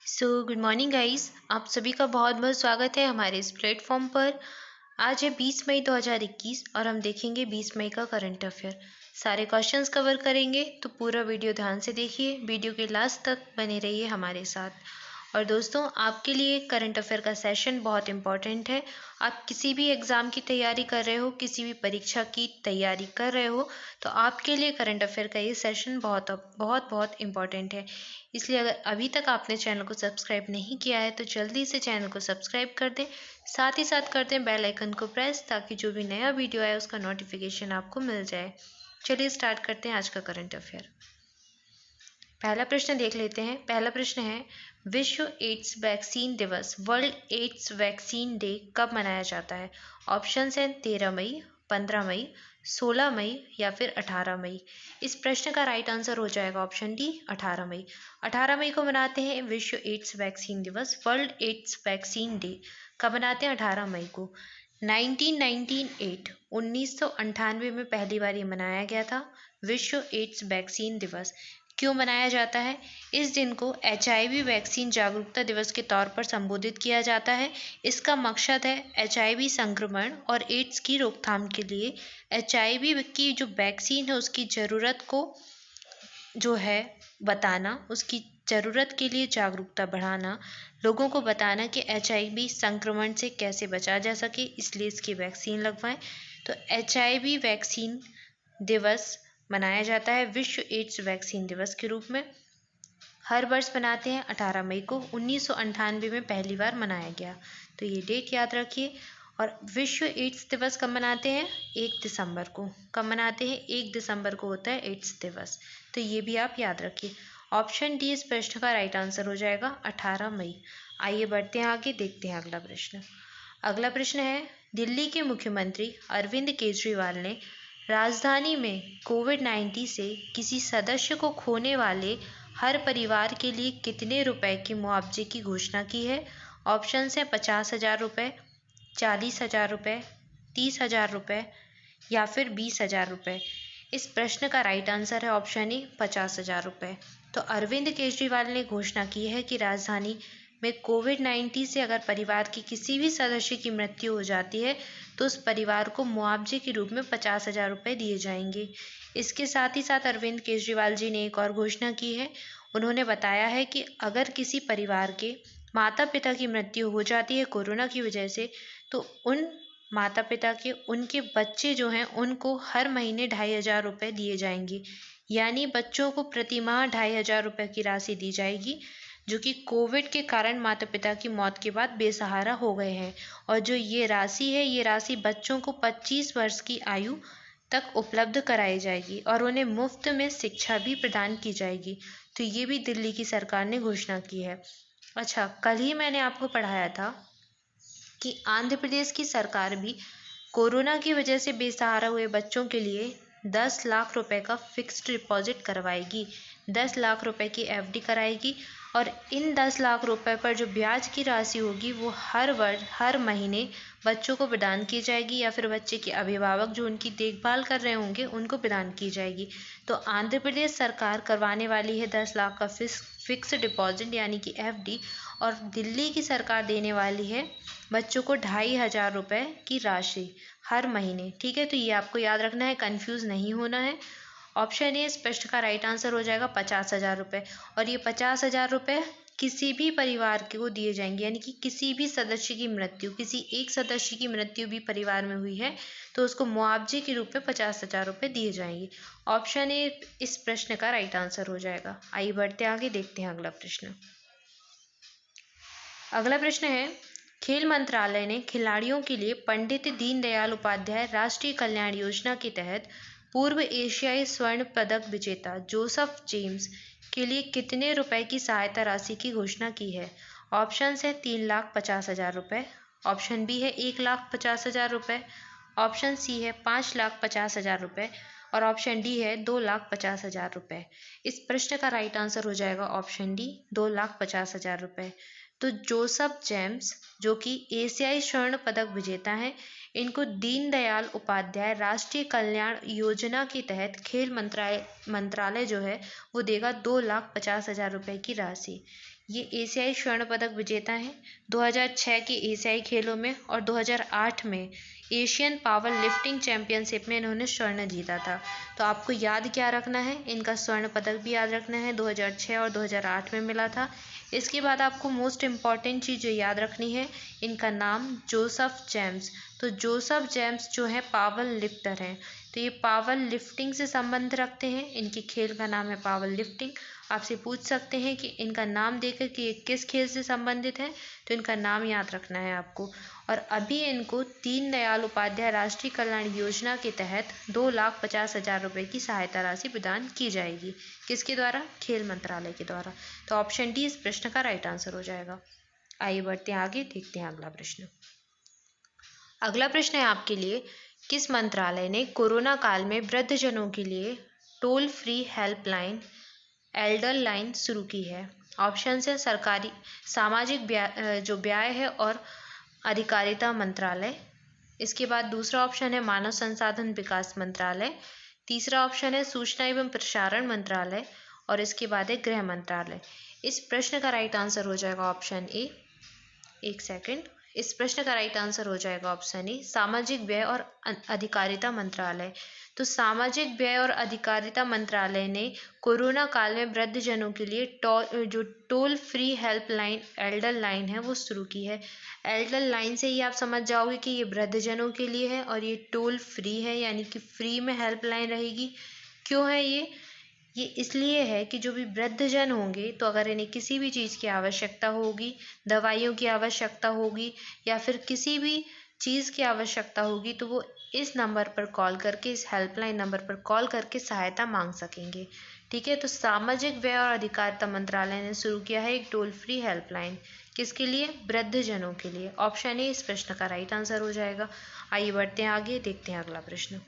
Good morning guys. आप सभी का बहुत बहुत स्वागत है हमारे इस प्लेटफॉर्म पर। आज है 20 मई 2021 और हम देखेंगे 20 मई का करंट अफेयर। सारे क्वेश्चंस कवर करेंगे तो पूरा वीडियो ध्यान से देखिए, वीडियो के लास्ट तक बने रहिए हमारे साथ। और दोस्तों, आपके लिए करंट अफेयर का सेशन बहुत इंपॉर्टेंट है। आप किसी भी एग्ज़ाम की तैयारी कर रहे हो, किसी भी परीक्षा की तैयारी कर रहे हो, तो आपके लिए करंट अफेयर का ये सेशन बहुत बहुत बहुत इम्पॉर्टेंट है। इसलिए अगर अभी तक आपने चैनल को सब्सक्राइब नहीं किया है तो जल्दी से चैनल को सब्सक्राइब कर दें। साथ ही साथ कर दें बेल आइकन को प्रेस, ताकि जो भी नया वीडियो आए उसका नोटिफिकेशन आपको मिल जाए। चलिए स्टार्ट करते हैं आज का करंट अफेयर। पहला प्रश्न देख लेते हैं। पहला प्रश्न है, विश्व एड्स वैक्सीन दिवस, वर्ल्ड एड्स वैक्सीन डे कब मनाया जाता है? ऑप्शंस हैं 13 मई, 15 मई, 16 मई या फिर 18 मई। इस प्रश्न का राइट आंसर हो जाएगा ऑप्शन डी, 18 मई। 18 मई को मनाते हैं विश्व एड्स वैक्सीन दिवस, वर्ल्ड एड्स वैक्सीन डे। कब मनाते हैं? 18 मई को। 1998 में पहली बार ये मनाया गया था, विश्व एड्स वैक्सीन दिवस। क्यों मनाया जाता है? इस दिन को HIV वैक्सीन जागरूकता दिवस के तौर पर संबोधित किया जाता है। इसका मकसद है HIV संक्रमण और एड्स की रोकथाम के लिए HIV की जो वैक्सीन है उसकी ज़रूरत को जो है बताना, उसकी ज़रूरत के लिए जागरूकता बढ़ाना, लोगों को बताना कि HIV संक्रमण से कैसे बचा जा सके, इसलिए इसकी वैक्सीन लगवाएं। तो HIV वैक्सीन दिवस मनाया जाता है विश्व एड्स वैक्सीन दिवस के रूप में। हर वर्ष मनाते हैं 18 मई को। 1998 में पहली बार मनाया गया, तो ये डेट याद रखिए। और विश्व एड्स दिवस कब मनाते हैं? 1 दिसंबर को। कब मनाते हैं? 1 दिसंबर को होता है एड्स दिवस, तो ये भी आप याद रखिए। ऑप्शन डी इस प्रश्न का राइट आंसर हो जाएगा, 18 मई। आइए बढ़ते हैं आगे, देखते हैं अगला प्रश्न। अगला प्रश्न है, दिल्ली के मुख्यमंत्री अरविंद केजरीवाल ने राजधानी में कोविड-19 से किसी सदस्य को खोने वाले हर परिवार के लिए कितने रुपए के मुआवजे की घोषणा की है? ऑप्शंस हैं 50,000 रुपये, 40,000 रुपये, 30,000 रुपये या फिर 20,000 रुपये। इस प्रश्न का राइट आंसर है ऑप्शन ए, 50,000 रुपये। तो अरविंद केजरीवाल ने घोषणा की है कि राजधानी में कोविड-19 से अगर परिवार के किसी भी सदस्य की मृत्यु हो जाती है तो उस परिवार को मुआवजे के रूप में 50,000 रुपये दिए जाएंगे। इसके साथ ही साथ अरविंद केजरीवाल जी ने एक और घोषणा की है। उन्होंने बताया है कि अगर किसी परिवार के माता पिता की मृत्यु हो जाती है कोरोना की वजह से, तो उन माता पिता के उनके बच्चे जो हैं उनको हर महीने 2,500 रुपये दिए जाएंगे। यानी बच्चों को प्रति माह 2,500 रुपये की राशि दी जाएगी, जो कि कोविड के कारण माता पिता की मौत के बाद बेसहारा हो गए हैं। और जो ये राशि है, ये राशि बच्चों को 25 वर्ष की आयु तक उपलब्ध कराई जाएगी और उन्हें मुफ्त में शिक्षा भी प्रदान की जाएगी। तो ये भी दिल्ली की सरकार ने घोषणा की है। अच्छा, कल ही मैंने आपको पढ़ाया था कि आंध्र प्रदेश की सरकार भी कोरोना की वजह से बेसहारा हुए बच्चों के लिए 10 लाख रुपए का फिक्स्ड डिपॉजिट करवाएगी, 10 लाख रुपए की FD कराएगी। और इन 10 लाख रुपए पर जो ब्याज की राशि होगी वो हर महीने बच्चों को प्रदान की जाएगी, या फिर बच्चे के अभिभावक जो उनकी देखभाल कर रहे होंगे उनको प्रदान की जाएगी। तो आंध्र प्रदेश सरकार करवाने वाली है 10 लाख का फिक्स्ड डिपॉजिट यानी कि FD, और दिल्ली की सरकार देने वाली है बच्चों को 2,500 रुपये की राशि हर महीने। ठीक है, तो ये आपको याद रखना है, कंफ्यूज नहीं होना है। ऑप्शन ए इस प्रश्न का राइट आंसर हो जाएगा 50,000 रुपये। और ये 50,000 रुपये किसी भी परिवार को दिए जाएंगे, यानी कि किसी भी सदस्य की मृत्यु, किसी एक सदस्य की मृत्यु भी परिवार में हुई है तो उसको मुआवजे के रूप में 50,000 रुपये दिए जाएंगे। ऑप्शन ए इस प्रश्न का राइट आंसर हो जाएगा। आइए बढ़ते आगे, देखते हैं अगला प्रश्न। अगला प्रश्न है, खेल मंत्रालय ने खिलाड़ियों के लिए पंडित दीनदयाल उपाध्याय राष्ट्रीय कल्याण योजना के तहत पूर्व एशियाई स्वर्ण पदक विजेता जोसेफ जेम्स के लिए कितने रुपए की सहायता राशि की घोषणा की है? ऑप्शन है 3,50,000 रुपये, ऑप्शन बी है 1,50,000 रुपये, ऑप्शन सी है 5,50,000 रुपये और ऑप्शन डी है 2,50,000 रुपये। इस प्रश्न का राइट आंसर हो जाएगा ऑप्शन डी, 2,50,000 रुपये। तो जोसेफ जेम्स जो कि एशियाई स्वर्ण पदक विजेता हैं, इनको दीनदयाल उपाध्याय राष्ट्रीय कल्याण योजना के तहत खेल मंत्रालय जो है वो देगा 2,50,000 रुपए की राशि। ये एशियाई स्वर्ण पदक विजेता हैं 2006 के एशियाई खेलों में, और 2008 में एशियन पावर लिफ्टिंग चैंपियनशिप में इन्होंने स्वर्ण जीता था। तो आपको याद क्या रखना है, इनका स्वर्ण पदक भी याद रखना है, 2006 और 2008 में मिला था। इसके बाद आपको मोस्ट इम्पॉर्टेंट चीज़ जो याद रखनी है, इनका नाम जोसेफ जेम्स। तो जोसेफ जेम्स जो है पावर लिफ्टर हैं, तो ये पावर लिफ्टिंग से संबंध रखते हैं। इनकी खेल का नाम है पावर लिफ्टिंग। आपसे पूछ सकते हैं कि इनका नाम देकर कि ये किस खेल से संबंधित है, तो इनका नाम याद रखना है आपको। और अभी इनको दीनदयाल उपाध्याय राष्ट्रीय कल्याण योजना के तहत 2,50,000 रुपए की सहायता राशि प्रदान की जाएगी। किसके द्वारा? खेल मंत्रालय के द्वारा। तो ऑप्शन डी इस प्रश्न का राइट आंसर हो जाएगा। आइए बढ़ते हैं आगे, देखते हैं अगला प्रश्न। अगला प्रश्न है आपके लिए, किस मंत्रालय ने कोरोना काल में वृद्धजनों के लिए toll free helpline Elder line शुरू की है? ऑप्शन है सरकारी सामाजिक जो व्यय है और अधिकारिता मंत्रालय। इसके बाद दूसरा ऑप्शन है मानव संसाधन विकास मंत्रालय। तीसरा ऑप्शन है सूचना एवं प्रसारण मंत्रालय, और इसके बाद है गृह मंत्रालय। इस प्रश्न का राइट आंसर हो जाएगा ऑप्शन ए। एक सेकंड, इस प्रश्न का राइट आंसर हो जाएगा ऑप्शन ए सामाजिक व्यय और अधिकारिता मंत्रालय। तो सामाजिक व्यय और अधिकारिता मंत्रालय ने कोरोना काल में वृद्धजनों के लिए जो toll free helpline Elder line है वो शुरू की है। एल्डर लाइन से ही आप समझ जाओगे कि ये वृद्धजनों के लिए है और ये टोल फ्री है, यानी कि फ्री में हेल्पलाइन रहेगी। क्यों है ये इसलिए है कि जो भी वृद्धजन होंगे, तो अगर इन्हें किसी भी चीज़ की आवश्यकता होगी, दवाइयों की आवश्यकता होगी या फिर किसी भी चीज़ की आवश्यकता होगी, तो वो इस नंबर पर कॉल करके, इस हेल्पलाइन नंबर पर कॉल करके सहायता मांग सकेंगे। ठीक है, तो सामाजिक व्यय और अधिकारिता मंत्रालय ने शुरू किया है एक टोल फ्री हेल्पलाइन। किसके लिए? वृद्धजनों के लिए। ऑप्शन ए इस प्रश्न का राइट आंसर हो जाएगा। आइए बढ़ते हैं आगे, देखते हैं अगला प्रश्न।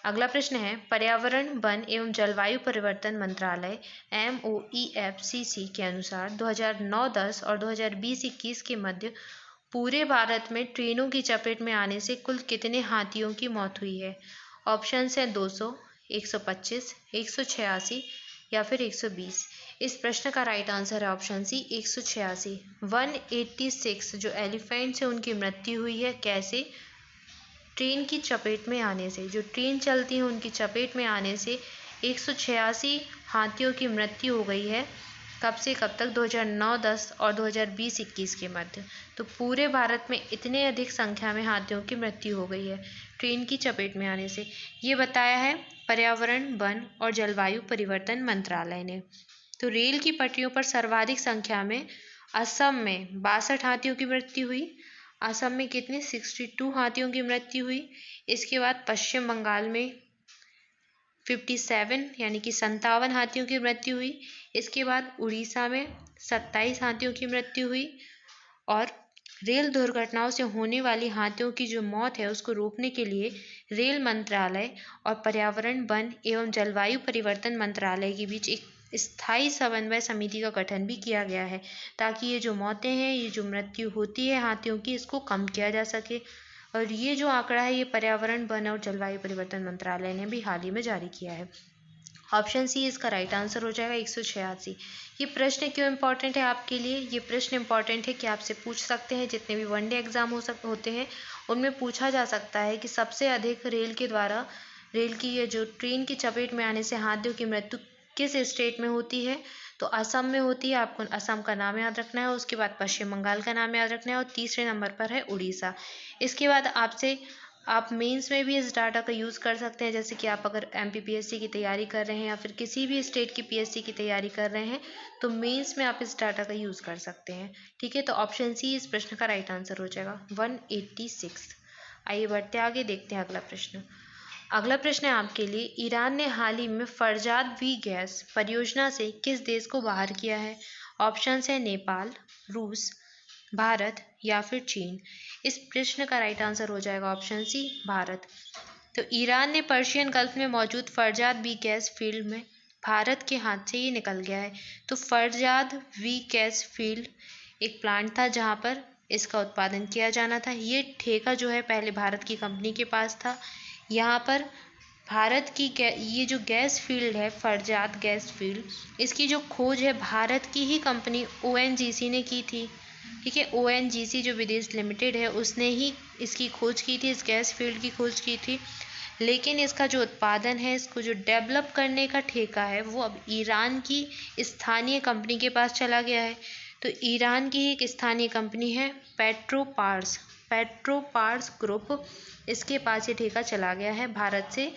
अगला प्रश्न है, पर्यावरण वन एवं जलवायु परिवर्तन मंत्रालय MOEFCC के अनुसार 2009-10 और 2020-21 के मध्य पूरे भारत में ट्रेनों की चपेट में आने से कुल कितने हाथियों की मौत हुई है? ऑप्शन है 200, 125, 186 या फिर 120। इस प्रश्न का राइट आंसर है ऑप्शन सी 186। 186 जो एलिफेंट से उनकी मृत्यु हुई है। कैसे? ट्रेन की चपेट में आने से, जो ट्रेन चलती है उनकी चपेट में आने से 186 हाथियों की मृत्यु हो गई है। कब से कब तक? 2009-10 और 2020-21 के मध्य। तो पूरे भारत में इतने अधिक संख्या में हाथियों की मृत्यु हो गई है ट्रेन की चपेट में आने से। ये बताया है पर्यावरण वन और जलवायु परिवर्तन मंत्रालय ने। तो रेल की पटरियों पर सर्वाधिक संख्या में असम में 62 हाथियों की मृत्यु हुई। असम में कितने? 62 हाथियों की मृत्यु हुई। इसके बाद पश्चिम बंगाल में 57 यानी कि 57 हाथियों की मृत्यु हुई। इसके बाद उड़ीसा में 27 हाथियों की मृत्यु हुई। और रेल दुर्घटनाओं से होने वाली हाथियों की जो मौत है उसको रोकने के लिए रेल मंत्रालय और पर्यावरण वन एवं जलवायु परिवर्तन मंत्रालय के बीच एक स्थायी समन्वय समिति का गठन भी किया गया है, ताकि ये जो मौतें हैं, ये जो मृत्यु होती है हाथियों की, इसको कम किया जा सके। और ये जो आंकड़ा है ये पर्यावरण वन और जलवायु परिवर्तन मंत्रालय ने भी हाल ही में जारी किया है। ऑप्शन सी इसका राइट आंसर हो जाएगा 186। ये प्रश्न क्यों इंपॉर्टेंट है आपके लिए? ये प्रश्न इंपॉर्टेंट है कि आपसे पूछ सकते हैं, जितने भी वनडे एग्जाम होते हैं उनमें पूछा जा सकता है कि सबसे अधिक रेल की ये जो ट्रेन की चपेट में आने से हाथियों की मृत्यु किस स्टेट में होती है? तो असम में होती है। आपको असम का नाम याद रखना है, उसके बाद पश्चिम बंगाल का नाम याद रखना है, और तीसरे नंबर पर है उड़ीसा। इसके बाद आप मेंस में भी इस डाटा का यूज़ कर सकते हैं, जैसे कि आप अगर MPPSC की तैयारी कर रहे हैं या फिर किसी भी स्टेट की PSC की तैयारी कर रहे हैं, तो मेंस में आप इस डाटा का यूज़ कर सकते हैं। ठीक है, तो ऑप्शन सी इस प्रश्न का राइट आंसर हो जाएगा 186। आइए बढ़ते आगे, देखते हैं अगला प्रश्न। अगला प्रश्न है आपके लिए, ईरान ने हाल ही में फरजाद वी गैस परियोजना से किस देश को बाहर किया है? ऑप्शन है नेपाल, रूस, भारत या फिर चीन। इस प्रश्न का राइट आंसर हो जाएगा ऑप्शन सी भारत। तो ईरान ने पर्शियन गल्फ में मौजूद फरजाद वी गैस फील्ड में भारत के हाथ से ये निकल गया है। तो फरजाद वी गैस फील्ड एक प्लांट था जहाँ पर इसका उत्पादन किया जाना था। ये ठेका जो है पहले भारत की कंपनी के पास था। यहाँ पर भारत की ये जो गैस फील्ड है, फरजात गैस फील्ड, इसकी जो खोज है भारत की ही कंपनी ONGC ने की थी। ठीक है, ONGC जो विदेश लिमिटेड है उसने ही इसकी खोज की थी, इस गैस फील्ड की खोज की थी। लेकिन इसका जो उत्पादन है, इसको जो डेवलप करने का ठेका है, वो अब ईरान की स्थानीय कंपनी के पास चला गया है। तो ईरान की एक स्थानीय कंपनी है पेट्रोपार्स ग्रुप, इसके पास ये ठेका चला गया है भारत से।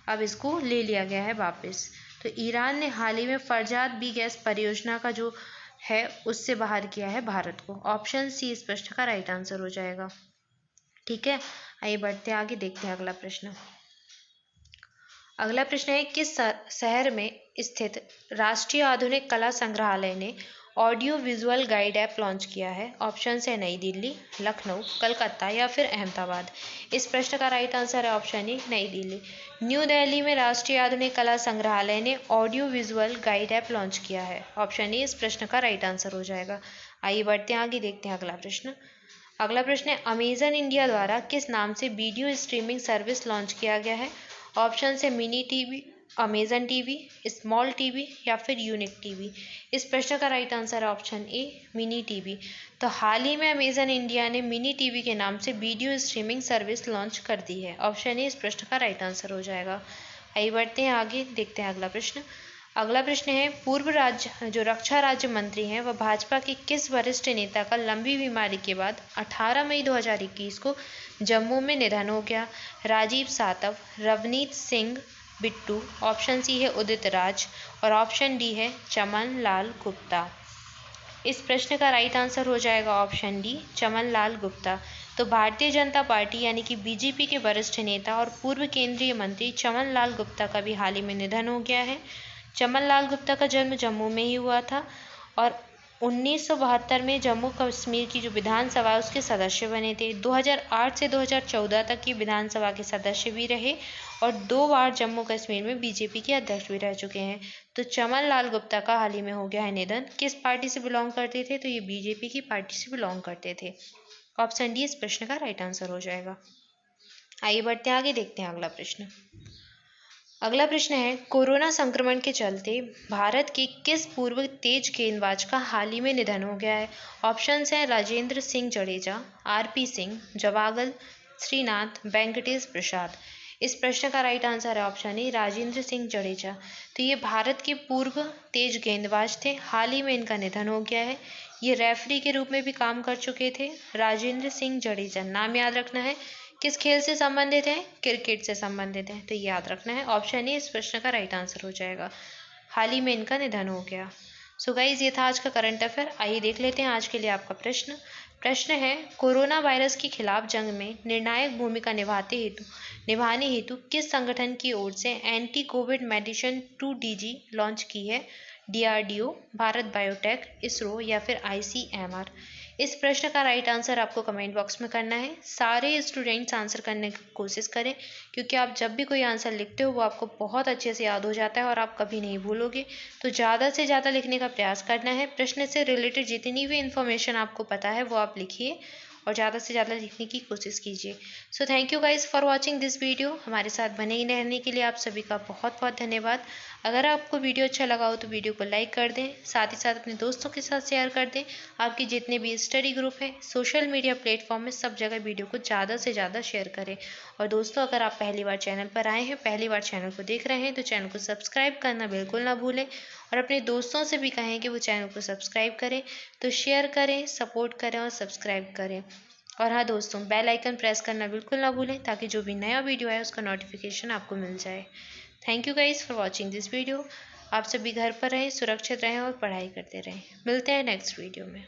अब इसको ले लिया गया है वापस। तो ईरान ने हाल ही में फरजात बी गैस परियोजना का जो है उससे बाहर किया है भारत को। ऑप्शन सी इस प्रश्न का राइट आंसर हो जाएगा। ठीक है, आइए बढ़ते आगे, देखते हैं अगला प्रश्न। अगला प्रश्न है, किस शहर में स्थित राष्ट्रीय आधुनिक कला संग्रहालय ने audio visual guide app launch किया है? ऑप्शन है नई दिल्ली, लखनऊ, कलकत्ता या फिर अहमदाबाद। इस प्रश्न का राइट आंसर है ऑप्शन ए नई दिल्ली। न्यू दिल्ली में राष्ट्रीय आधुनिक कला संग्रहालय ने audio visual guide app launch किया है। ऑप्शन ए इस प्रश्न का राइट आंसर हो जाएगा। आइए बढ़ते हैं आगे, देखते हैं अगला प्रश्न। अगला प्रश्न है, अमेजन इंडिया द्वारा किस नाम से वीडियो स्ट्रीमिंग सर्विस लॉन्च किया गया है? ऑप्शन है mini TV, Amazon TV, small TV या फिर यूनिक टीवी। इस प्रश्न का राइट आंसर है ऑप्शन ए मिनी टीवी। तो हाल ही में अमेजन इंडिया ने मिनी टीवी के नाम से वीडियो स्ट्रीमिंग सर्विस लॉन्च कर दी है। ऑप्शन ए इस प्रश्न का राइट आंसर हो जाएगा। आइए बढ़ते हैं आगे, देखते हैं अगला प्रश्न। अगला प्रश्न है, पूर्व राज्य जो रक्षा राज्य मंत्री हैं वह भाजपा के किस वरिष्ठ नेता का लंबी बीमारी के बाद 18 मई 2021 को जम्मू में निधन हो गया? राजीव सातव, रवनीत सिंह बिट्टू, ऑप्शन सी है उदित राज और ऑप्शन डी है चमन लाल गुप्ता। इस प्रश्न का राइट आंसर हो जाएगा ऑप्शन डी चमन लाल गुप्ता। तो भारतीय जनता पार्टी यानी कि बीजेपी के वरिष्ठ नेता और पूर्व केंद्रीय मंत्री चमन लाल गुप्ता का भी हाल ही में निधन हो गया है। चमन लाल गुप्ता का जन्म जम्मू में ही हुआ था और 1972 में जम्मू कश्मीर की जो विधानसभा है उसके सदस्य बने थे। 2008 से 2014 तक ये विधानसभा के सदस्य भी रहे और 2 बार जम्मू कश्मीर में बीजेपी के अध्यक्ष भी रह चुके हैं। तो चमन लाल गुप्ता का हाल ही में हो गया है निधन। किस पार्टी से बिलोंग करते थे? तो ये बीजेपी की पार्टी से बिलोंग करते थे। ऑप्शन डी इस प्रश्न का राइट आंसर हो जाएगा। आइए बढ़ते हैं आगे, देखते हैं अगला प्रश्न। अगला प्रश्न है, कोरोना संक्रमण के चलते भारत के किस पूर्व तेज गेंदबाज का हाल ही में निधन हो गया है? ऑप्शन हैं राजेंद्र सिंह जडेजा, RP सिंह, जवागल श्रीनाथ, वेंकटेश प्रसाद। इस प्रश्न का राइट आंसर है ऑप्शन ए राजेंद्र सिंह जडेजा। तो ये भारत के पूर्व तेज गेंदबाज थे, हाल ही में इनका निधन हो गया है। ये रेफरी के रूप में भी काम कर चुके थे। राजेंद्र सिंह जडेजा, नाम याद रखना है। किस खेल से संबंधित है? क्रिकेट से संबंधित है, तो याद रखना है ऑप्शन ए इस प्रश्न का राइट आंसर हो जाएगा। हाल ही में इनका निधन हो गया। सो गाइज, ये था आज का करंट अफेयर। आइए देख लेते हैं आज के लिए आपका प्रश्न है, कोरोना वायरस के खिलाफ जंग में निर्णायक भूमिका निभाने हेतु किस संगठन की ओर से anti Covid medicine 2DG launch की है? DRDO, भारत बायोटेक, इसरो या फिर ICMR। इस प्रश्न का राइट आंसर आपको कमेंट बॉक्स में करना है। सारे स्टूडेंट्स आंसर करने की कोशिश करें, क्योंकि आप जब भी कोई आंसर लिखते हो वो आपको बहुत अच्छे से याद हो जाता है और आप कभी नहीं भूलोगे। तो ज़्यादा से ज़्यादा लिखने का प्रयास करना है। प्रश्न से रिलेटेड जितनी भी इन्फॉर्मेशन आपको पता है वो आप लिखिए और ज़्यादा से ज़्यादा लिखने की कोशिश कीजिए। So thank you guys for watching this video. हमारे साथ बने ही रहने के लिए आप सभी का बहुत बहुत धन्यवाद। अगर आपको वीडियो अच्छा लगा हो तो वीडियो को लाइक कर दें, साथ ही साथ अपने दोस्तों के साथ शेयर कर दें। आपके जितने भी स्टडी ग्रुप हैं, सोशल मीडिया प्लेटफॉर्म में, सब जगह वीडियो को ज़्यादा से ज़्यादा शेयर करें। और दोस्तों, अगर आप पहली बार चैनल पर आए हैं, पहली बार चैनल को देख रहे हैं, तो चैनल को सब्सक्राइब करना बिल्कुल ना भूलें और अपने दोस्तों से भी कहें कि वो चैनल को सब्सक्राइब करें। तो शेयर करें, सपोर्ट करें और सब्सक्राइब करें। और हाँ दोस्तों, बेल आइकन प्रेस करना बिल्कुल ना भूलें, ताकि जो भी नया वीडियो है उसका नोटिफिकेशन आपको मिल जाए। Thank you guys for watching this video. आप सभी घर पर रहें, सुरक्षित रहें और पढ़ाई करते रहें। मिलते हैं नेक्स्ट वीडियो में।